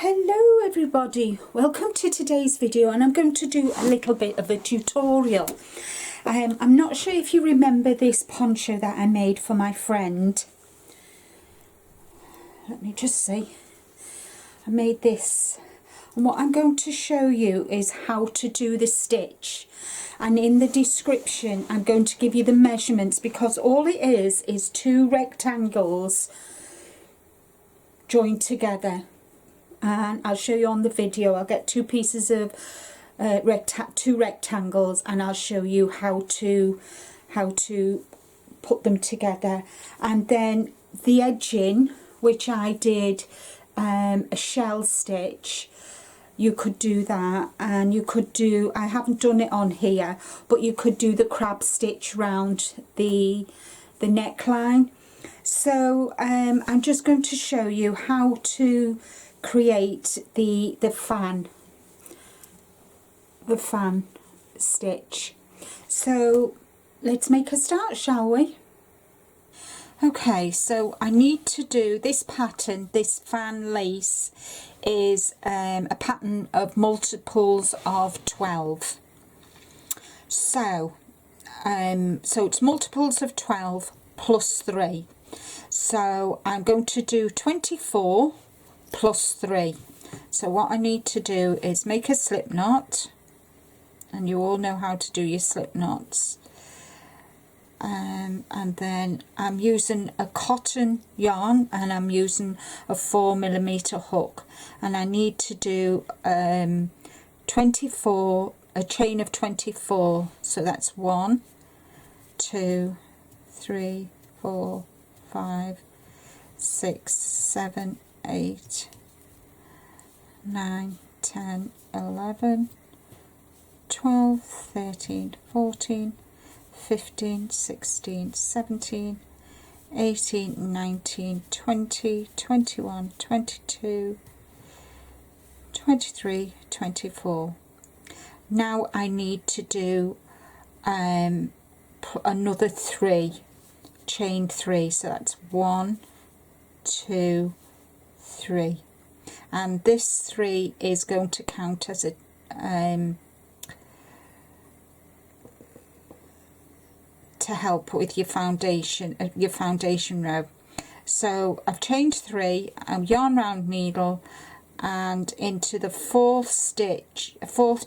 Hello everybody, welcome to today's video, and I'm going to do a little bit of a tutorial. I'm not sure if you remember this poncho that I made for my friend. Let me just see. I made this, and what I'm going to show you is how to do the stitch, and in the description I'm going to give you the measurements, because all it is two rectangles joined together. And I'll show you on the video. I'll get two pieces of two rectangles, and I'll show you how to put them together. And then the edging, which I did a shell stitch, you could do that, and you could do, I haven't done it on here, but you could do the crab stitch round the neckline. So I'm just going to show you how to create the fan stitch. So let's make a start, shall we? Okay, so I need to do this pattern. This fan lace is a pattern of multiples of 12. So it's multiples of 12 plus 3. So I'm going to do 24 plus 3. So what I need to do is make a slip knot, and you all know how to do your slip knots, and then I'm using a cotton yarn, and I'm using a 4mm hook, and I need to do 24, a chain of 24. So that's 1 2 3 4 5 6 7 8 9 10 11 12 13 14 15 16 17 18 19 20 21 22 23 24. Now I need to do another 3, chain 3. So that's 1 2 3, and this 3 is going to count as a to help with your foundation row. So I've chained 3, a yarn round needle, and into the fourth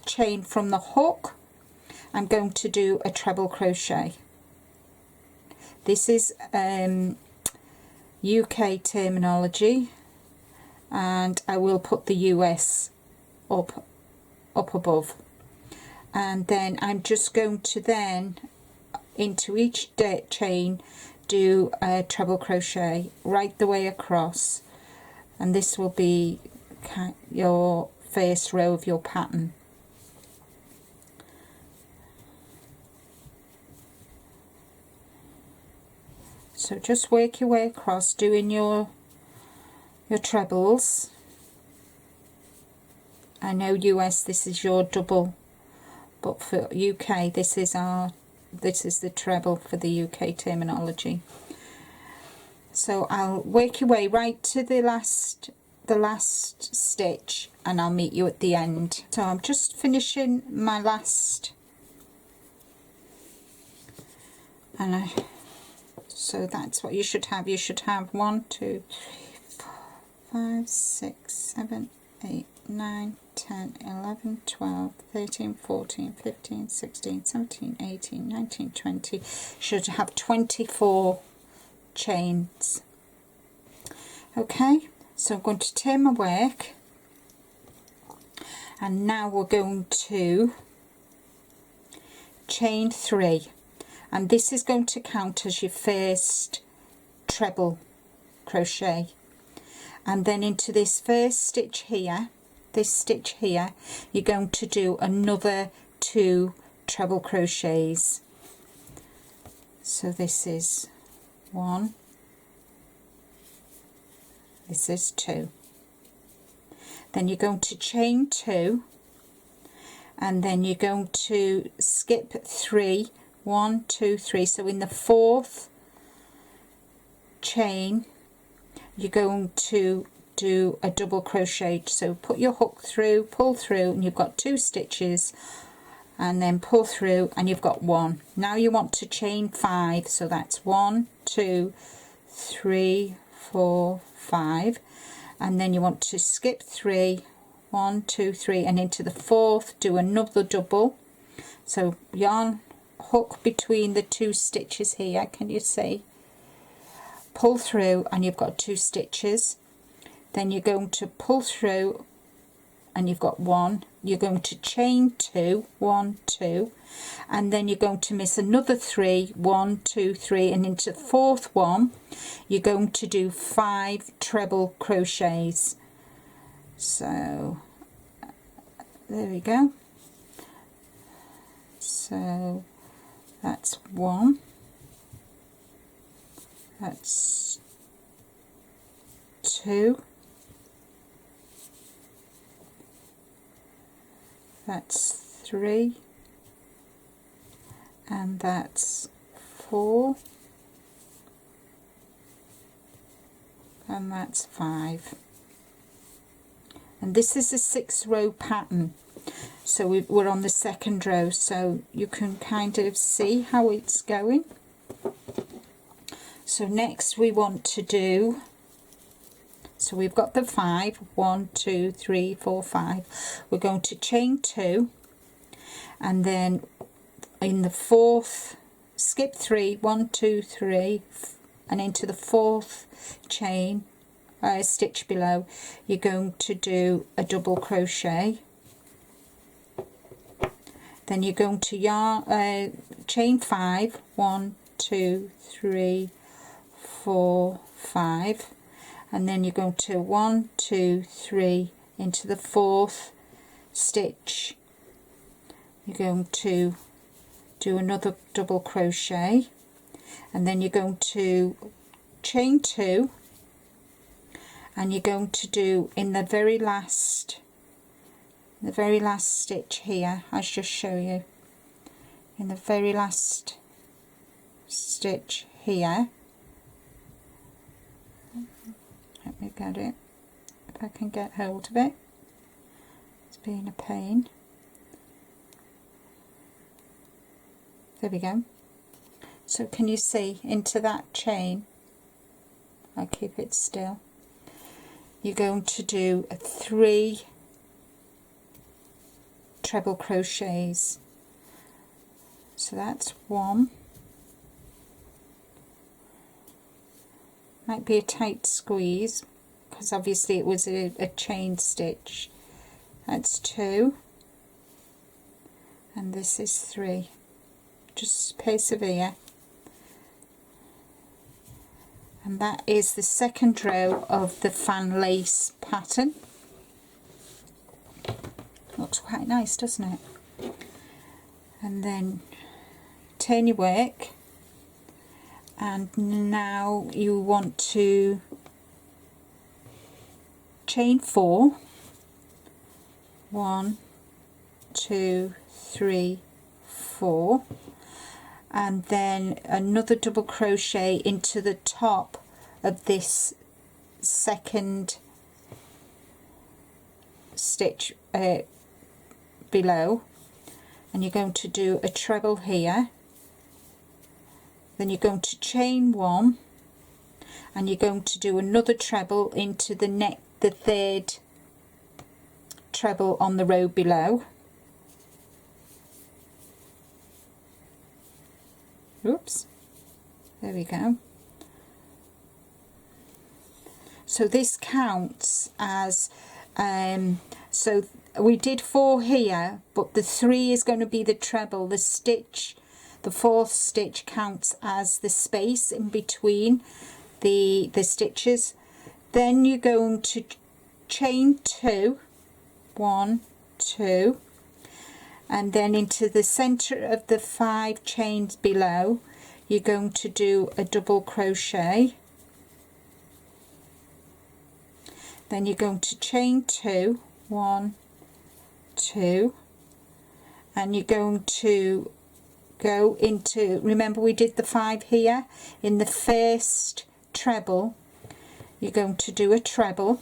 chain from the hook I'm going to do a treble crochet. This is UK terminology, and I will put the US up above. And then I'm just going to then into each chain do a treble crochet right the way across, and this will be your first row of your pattern. So just work your way across doing your trebles. I know US this is your double, but for UK this is the treble for the UK terminology. So I'll work your way right to the last stitch, and I'll meet you at the end. So I'm just finishing my last, and so that's what you should have. You should have 1 2 3 4 5 6 7 8 9 10 11 12 13 14 15 16 17 18 19 20. Should have 24 chains. Okay, so I'm going to turn my work, and now we're going to chain 3, and this is going to count as your first treble crochet. And then into this first stitch here, this stitch here, you're going to do another 2 treble crochets. So this is 1, this is 2. Then you're going to chain 2, and then you're going to skip 3, 1 2 3. So in the fourth chain you're going to do a double crochet. So put your hook through, pull through, and you've got 2 stitches, and then pull through and you've got 1. Now you want to chain 5, so that's 1, 2, 3, 4, 5, and then you want to skip 3, 1, 2, 3, and into the 4th do another double. So yarn, hook between the 2 stitches here, can you see? Pull through and you've got 2 stitches. Then you're going to pull through and you've got 1. You're going to chain 2, 1, 2, and then you're going to miss another 3, 1, 2, 3, and into the 4th one you're going to do 5 treble crochets. So there we go. So that's 1, that's 2, that's 3, and that's 4, and that's 5. And this is a 6-row pattern, so we're on the 2nd row, so you can kind of see how it's going. So next we want to do, so we've got the 5, 1, 2, 3, 4, 5. We're going to chain 2, and then in the 4th skip 3, 1, 2, 3, and into the 4th chain, stitch below, you're going to do a double crochet. Then you're going to yarn, chain 5, 1, 2, 3, 4, 5, and then you're going to 1, 2, 3 into the 4th stitch. You're going to do another double crochet, and then you're going to chain 2, and you're going to do in the very last stitch here, I'll just show you, in the very last stitch here, let me get it, if I can get hold of it, it's being a pain. There we go. So can you see into that chain? I'll keep it still. You're going to do 3 treble crochets. So that's 1. Might be a tight squeeze because obviously it was a chain stitch. That's 2, and this is 3. Just persevere. And that is the 2nd row of the fan lace pattern. Looks quite nice, doesn't it? And then turn your work, and now you want to chain 4, 1, 2, 3, 4, and then another double crochet into the top of this 2nd stitch below, and you're going to do a treble here. Then you're going to chain 1, and you're going to do another treble into the 3rd treble on the row below. Oops, there we go. So this counts as, so we did 4 here, but the 3 is going to be the treble. The 4th stitch counts as the space in between the stitches. Then you're going to chain 2, 1, 2, and then into the center of the 5 chains below you're going to do a double crochet. Then you're going to chain 2, 1, 2, and you're going to go into, remember we did the 5 here, in the first treble you're going to do a treble,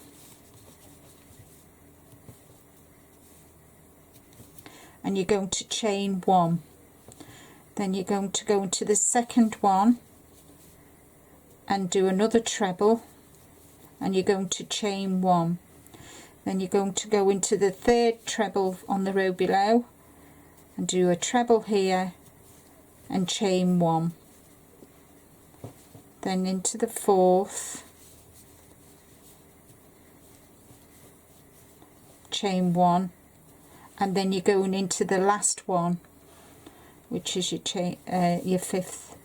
and you're going to chain 1. Then you're going to go into the second one and do another treble, and you're going to chain 1. Then you're going to go into the third treble on the row below and do a treble here and chain 1. Then into the fourth, chain 1, and then you're going into the last one, which is your fifth.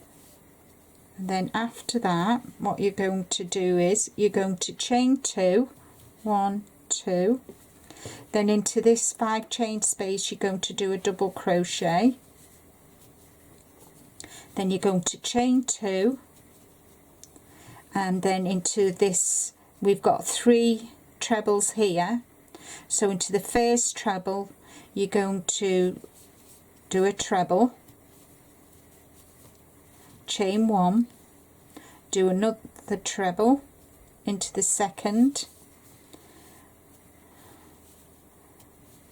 And then after that, what you're going to do is you're going to chain 2, 1, 2, then into this 5 chain space you're going to do a double crochet, then you're going to chain 2, and then into this, we've got 3 trebles here, so into the first treble you're going to do a treble, chain 1, do another treble into the second,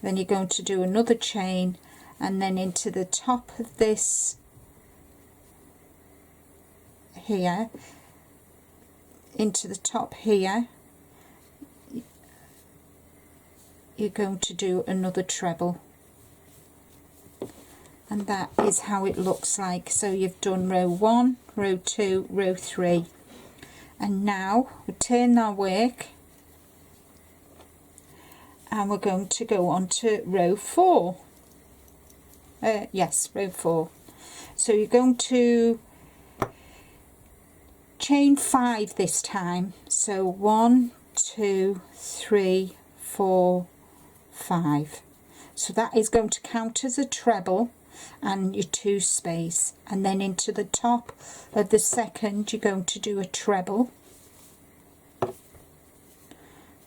then you're going to do another chain, and then into the top of this here, into the top here, you're going to do another treble, and that is how it looks like. So you've done row 1, row 2, row 3, and now we turn our work and we're going to go on to row 4. Yes, row 4. So you're going to chain 5 this time, so 1, 2, 3, 4, 5. So that is going to count as a treble and your 2 space, and then into the top of the second you're going to do a treble,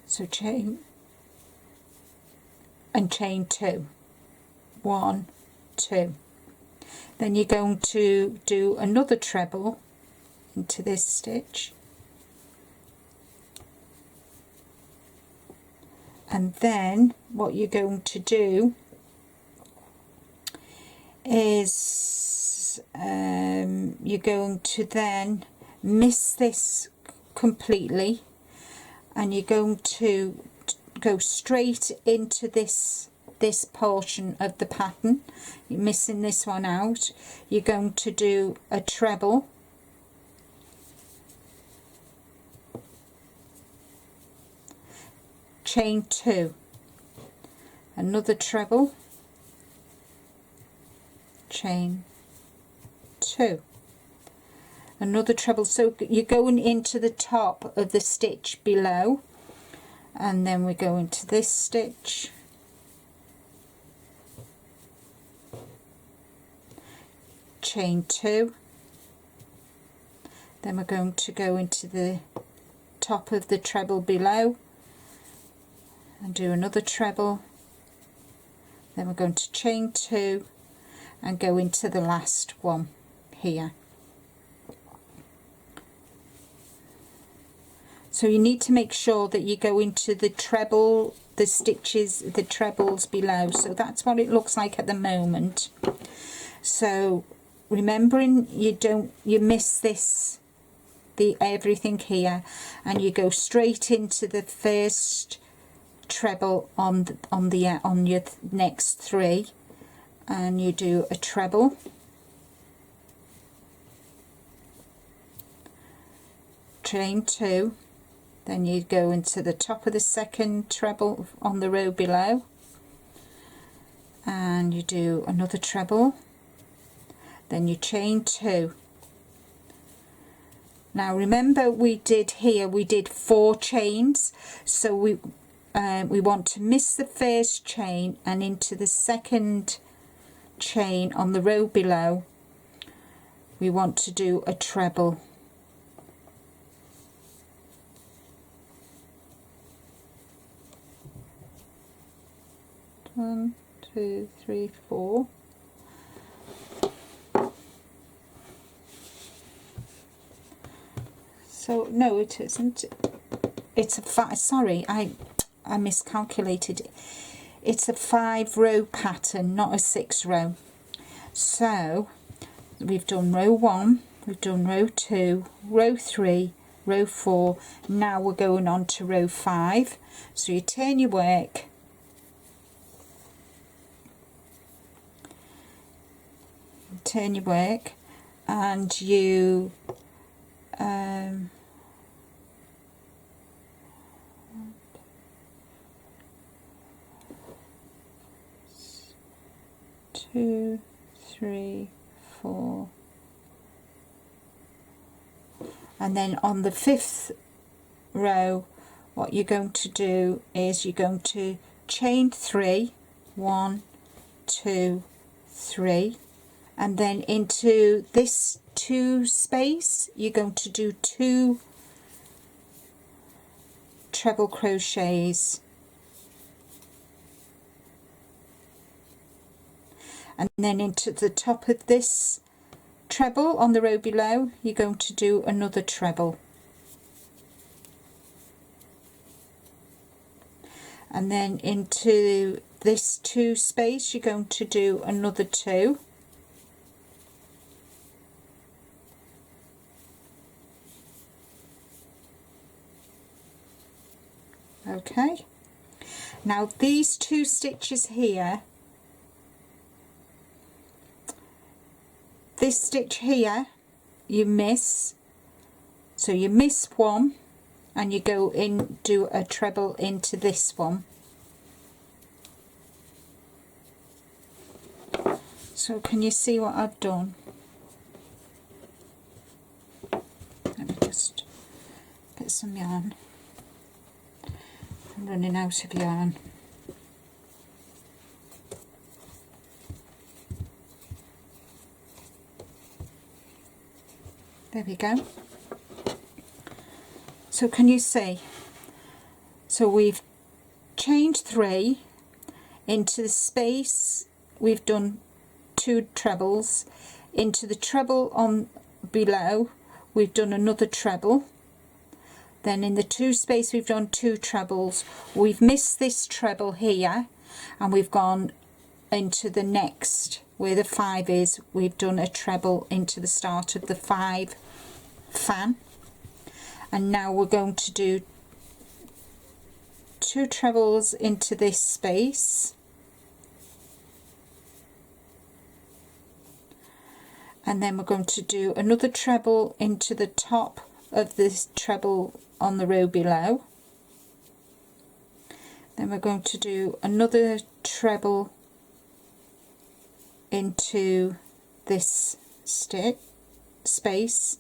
so chain and chain 2, 1, 2. Then you're going to do another treble into this stitch, and then what you're going to do is you're going to then miss this completely, and you're going to go straight into this portion of the pattern. You're missing this one out. You're going to do a treble, chain 2, another treble, chain 2, another treble. So you're going into the top of the stitch below, and then we go into this stitch, chain 2, then we're going to go into the top of the treble below and do another treble, then we're going to chain 2 and go into the last one here. So you need to make sure that you go into the treble, the stitches, the trebles below. So that's what it looks like at the moment. So remembering you miss this, everything here, and you go straight into the first treble on your next 3, and you do a treble, chain 2, then you go into the top of the second treble on the row below, and you do another treble, then you chain 2. Now remember we did 4 chains, so we want to miss the first chain and into the second chain on the row below we want to do a treble. One, 2, 3, 4. So no, it isn't. It's a sorry, I miscalculated. it's a 5-row pattern, not a 6-row. So we've done row 1, we've done row 2, row 3, row 4. Now we're going on to row 5. So you turn your work, and you two, 3, 4, and then on the 5th row what you're going to do is you're going to chain 3, 1, 2, 3, and then into this 2 space you're going to do 2 treble crochets, and then into the top of this treble on the row below you're going to do another treble, and then into this 2 space you're going to do another 2, okay. Now these 2 stitches here, this stitch here you miss, so you miss one and you go in, do a treble into this one. So can you see what I've done? Let me just get some yarn. I'm running out of yarn. There we go. So can you see? So we've chained 3 into the space, we've done 2 trebles, into the treble on below we've done another treble, then in the 2 space we've done 2 trebles, we've missed this treble here and we've gone into the next where the 5 is, we've done a treble into the start of the 5 fan, and now we're going to do 2 trebles into this space, and then we're going to do another treble into the top of this treble on the row below, then we're going to do another treble into this space,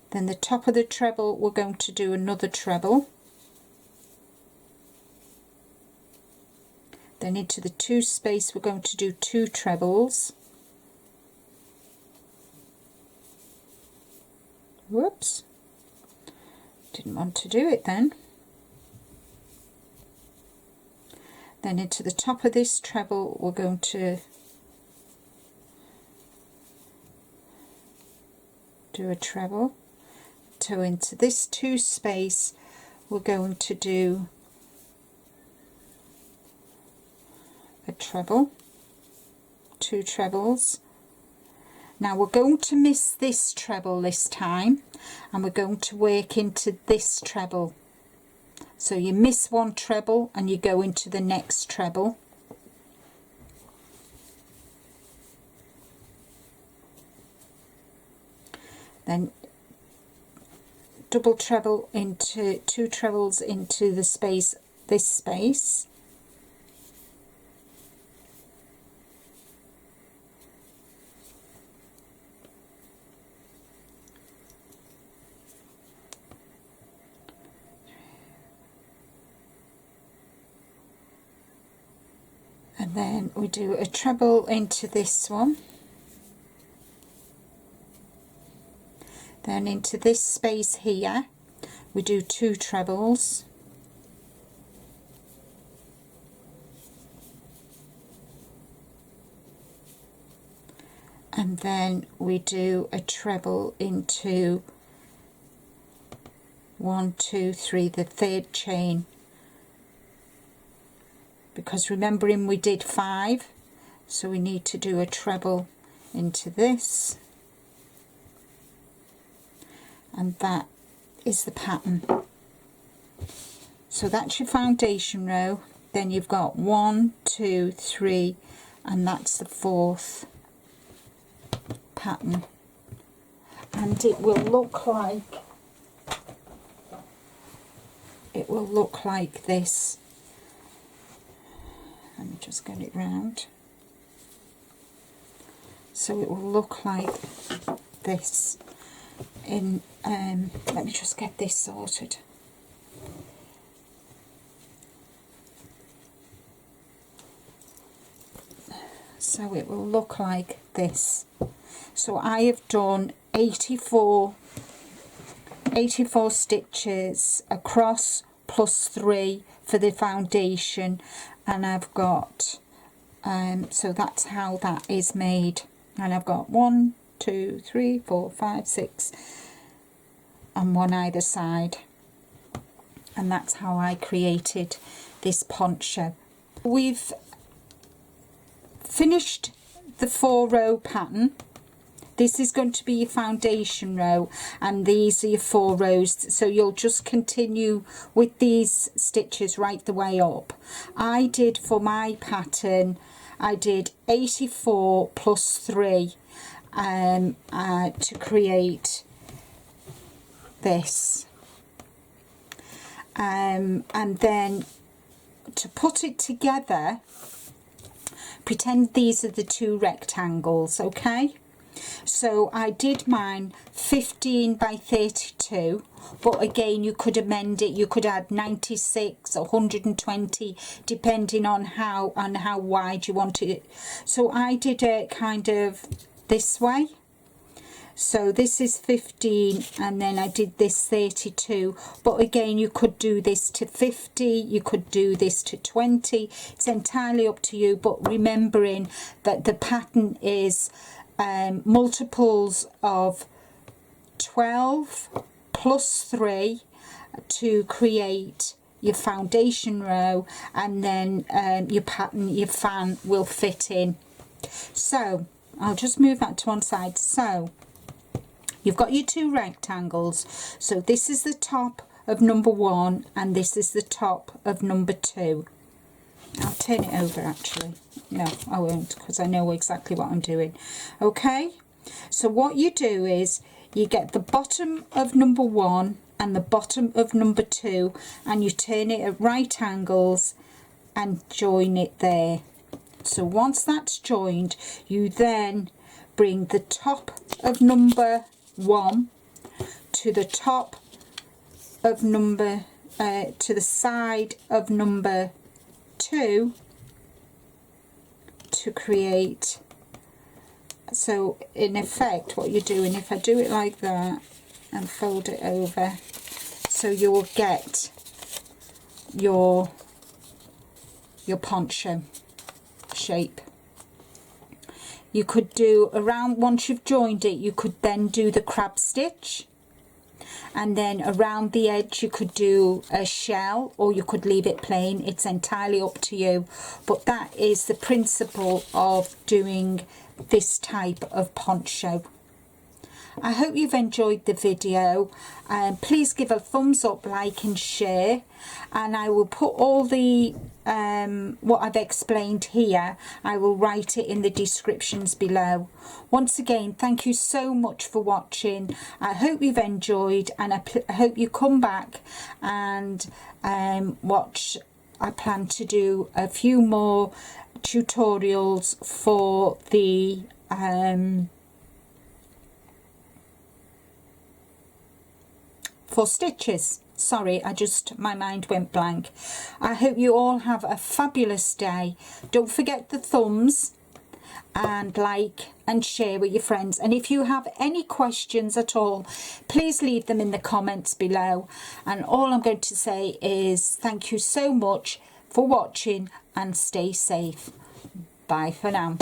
then the top of the treble we're going to do another treble, then into the 2 space we're going to do 2 trebles, whoops, didn't want to do it then into the top of this treble we're going to do a treble, so into this 2 space we're going to do a treble, 2 trebles. Now we're going to miss this treble this time and we're going to work into this treble, so you miss one treble and you go into the next treble, then double treble into 2 trebles into the space, this space, and then we do a treble into this one, then into this space here we do 2 trebles, and then we do a treble into 1, 2, 3, the 3rd chain, because remembering we did 5, so we need to do a treble into this, and that is the pattern. So that's your foundation row. Then you've got 1, 2, 3, and that's the 4th pattern, and it will look like this. Let me just get it round. So it will look like this in let me just get this sorted. So it will look like this. So I have done 84 stitches across plus 3 for the foundation, and I've got so that's how that is made, and I've got 1, 2, 3, 4, 5, 6 on one either side, and that's how I created this poncho. We've finished the 4-row pattern. This is going to be your foundation row, and these are your 4 rows, so you'll just continue with these stitches right the way up. I did, for my pattern, I did 84 plus 3 to create this, and then to put it together, pretend these are the 2 rectangles, okay? So I did mine 15 by 32, but again you could amend it, you could add 96 or 120 depending on how wide you want it. So I did it kind of this way. So this is 15, and then I did this 32, but again you could do this to 50, you could do this to 20, it's entirely up to you, but remembering that the pattern is multiples of 12 plus 3 to create your foundation row, and then your pattern, your fan will fit in. So I'll just move that to one side. So you've got your 2 rectangles, so this is the top of number 1 and this is the top of number 2. I'll turn it over actually. No, I won't, because I know exactly what I'm doing. Okay, so what you do is you get the bottom of number 1 and the bottom of number 2, and you turn it at right angles and join it there. So once that's joined, you then bring the top of number 1 to the top of number to the side of number 2 to create. So in effect what you're doing, if I do it like that and fold it over, so you will get your poncho shape. You could do around, once you've joined it, you could then do the crab stitch, and then around the edge you could do a shell, or you could leave it plain. It's entirely up to you, but that is the principle of doing this type of poncho. I hope you've enjoyed the video. Please give a thumbs up, like and share, and I will put all the what I've explained here, I will write it in the descriptions below. Once again, thank you so much for watching. I hope you've enjoyed, and I hope you come back and watch. I plan to do a few more tutorials for the for stitches. Sorry, my mind went blank. I hope you all have a fabulous day. Don't forget the thumbs and like and share with your friends, and if you have any questions at all, please leave them in the comments below. And all I'm going to say is thank you so much for watching, and stay safe. Bye for now.